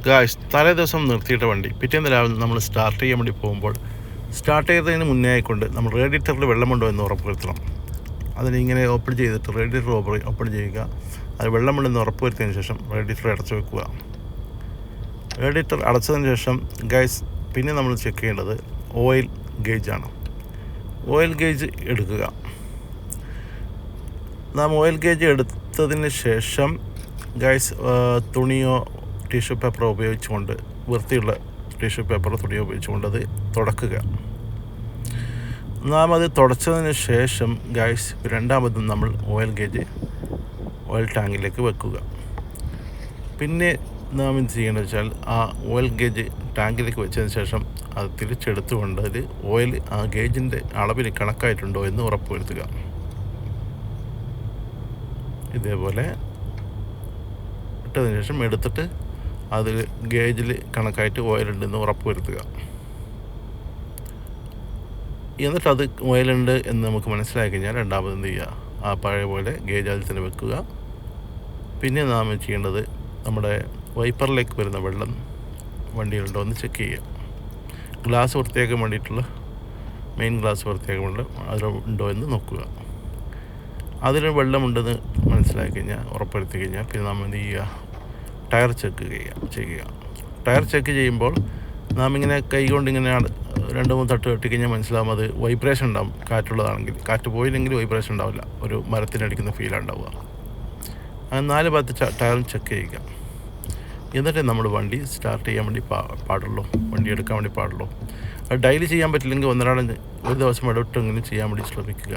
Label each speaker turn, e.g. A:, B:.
A: Guys, തലേ ദിവസം നിർത്തിയിട്ട വണ്ടി പിറ്റേന്ന് രാവിലെ നമ്മൾ സ്റ്റാർട്ട് ചെയ്യാൻ വേണ്ടി പോകുമ്പോൾ സ്റ്റാർട്ട് ചെയ്തതിന് മുന്നേ ആയിക്കൊണ്ട് നമ്മൾ റേഡിയേറ്ററിൽ വെള്ളമുണ്ടോ എന്ന് ഉറപ്പുവരുത്തണം. അതിനിങ്ങനെ ഓപ്പൺ ചെയ്തിട്ട് റേഡിയേറ്റർ ഓപ്പൺ ചെയ്യുക. അത് വെള്ളമുണ്ടെന്ന് ഉറപ്പ് വരുത്തിയതിന് ശേഷം റേഡിയേറ്റർ അടച്ചു വെക്കുക. റേഡിയേറ്റർ അടച്ചതിന് ശേഷം ഗായ്സ് പിന്നെ നമ്മൾ ചെക്ക് ചെയ്യേണ്ടത് ഓയിൽ ഗേജാണ്. ഓയിൽ ഗേജ് എടുക്കുക. നാം ഓയിൽ ഗേജ് എടുത്തതിന് ശേഷം ഗായ്സ് തുണിയോ ടിഷ്യൂ പേപ്പറോ ഉപയോഗിച്ചുകൊണ്ട്, വൃത്തിയുള്ള ടിഷ്യൂ പേപ്പറോ തുണിയോ ഉപയോഗിച്ചുകൊണ്ട് അത് തുടക്കുക. നാം അത് തുടച്ചതിന് ശേഷം ഗായ്സ് രണ്ടാമതും നമ്മൾ ഓയിൽ ഗേജ് ഓയിൽ ടാങ്കിലേക്ക് വെക്കുക. പിന്നെ നാം എന്ത് ചെയ്യേണ്ടത് വെച്ചാൽ ആ ഓയിൽ ഗേജ് ടാങ്കിലേക്ക് വെച്ചതിന് ശേഷം അത് തിരിച്ചെടുത്തുകൊണ്ട് അത് ഓയിൽ ആ ഗേജിൻ്റെ അളവിൽ കണക്കായിട്ടുണ്ടോ എന്ന് ഉറപ്പ് വരുത്തുക. ഇതേപോലെ ഇട്ടതിന് ശേഷം എടുത്തിട്ട് അത് ഗേജിൽ കണക്കായിട്ട് ഓയിലുണ്ടെന്ന് ഉറപ്പ് വരുത്തുക. എന്നിട്ട് അത് ഓയിലുണ്ട് എന്ന് നമുക്ക് മനസ്സിലാക്കി കഴിഞ്ഞാൽ രണ്ടാമത് എന്ത് ചെയ്യുക, ആ പഴയ പോലെ ഗേജ് അതിൽ തന്നെ വെക്കുക. പിന്നെ നാം ചെയ്യേണ്ടത് നമ്മുടെ വൈപ്പറിലേക്ക് വരുന്ന വെള്ളം വണ്ടിയിലുണ്ടോ എന്ന് ചെക്ക് ചെയ്യുക. ഗ്ലാസ് വൃത്തിയാക്കാൻ വേണ്ടിയിട്ടുള്ള മെയിൻ ഗ്ലാസ് വൃത്തിയാക്കാൻ വേണ്ടി അതിലുണ്ടോ എന്ന് നോക്കുക. അതിൽ വെള്ളമുണ്ടെന്ന് മനസ്സിലാക്കി കഴിഞ്ഞാൽ, ഉറപ്പെടുത്തി കഴിഞ്ഞാൽ പിന്നെ നാം എന്ത് ചെയ്യുക, ടയർ ചെക്ക് ചെയ്യുക. ടയർ ചെക്ക് ചെയ്യുമ്പോൾ നാം ഇങ്ങനെ കൈ കൊണ്ട് ഇങ്ങനെ 2-3 തട്ട് കെട്ടിക്കഴിഞ്ഞാൽ മനസ്സിലാവും അത് വൈബ്രേഷൻ ഉണ്ടാവും. കാറ്റുള്ളതാണെങ്കിൽ, കാറ്റ് പോയില്ലെങ്കിൽ വൈബ്രേഷൻ ഉണ്ടാവില്ല, ഒരു മരത്തിനടിക്കുന്ന ഫീലാണ് ഉണ്ടാവുക. അത് 4 ഭാഗത്ത് ടയറും ചെക്ക് ചെയ്യുക. എന്നിട്ട് നമ്മൾ വണ്ടി സ്റ്റാർട്ട് ചെയ്യാൻ വേണ്ടി പാടുള്ളൂ, വണ്ടി എടുക്കാൻ വേണ്ടി പാടുള്ളൂ. അത് ഡെയിലി ചെയ്യാൻ പറ്റില്ലെങ്കിൽ ഒരു ദിവസം ഇടവിട്ടെങ്കിലും ചെയ്യാൻ വേണ്ടി ശ്രമിക്കുക.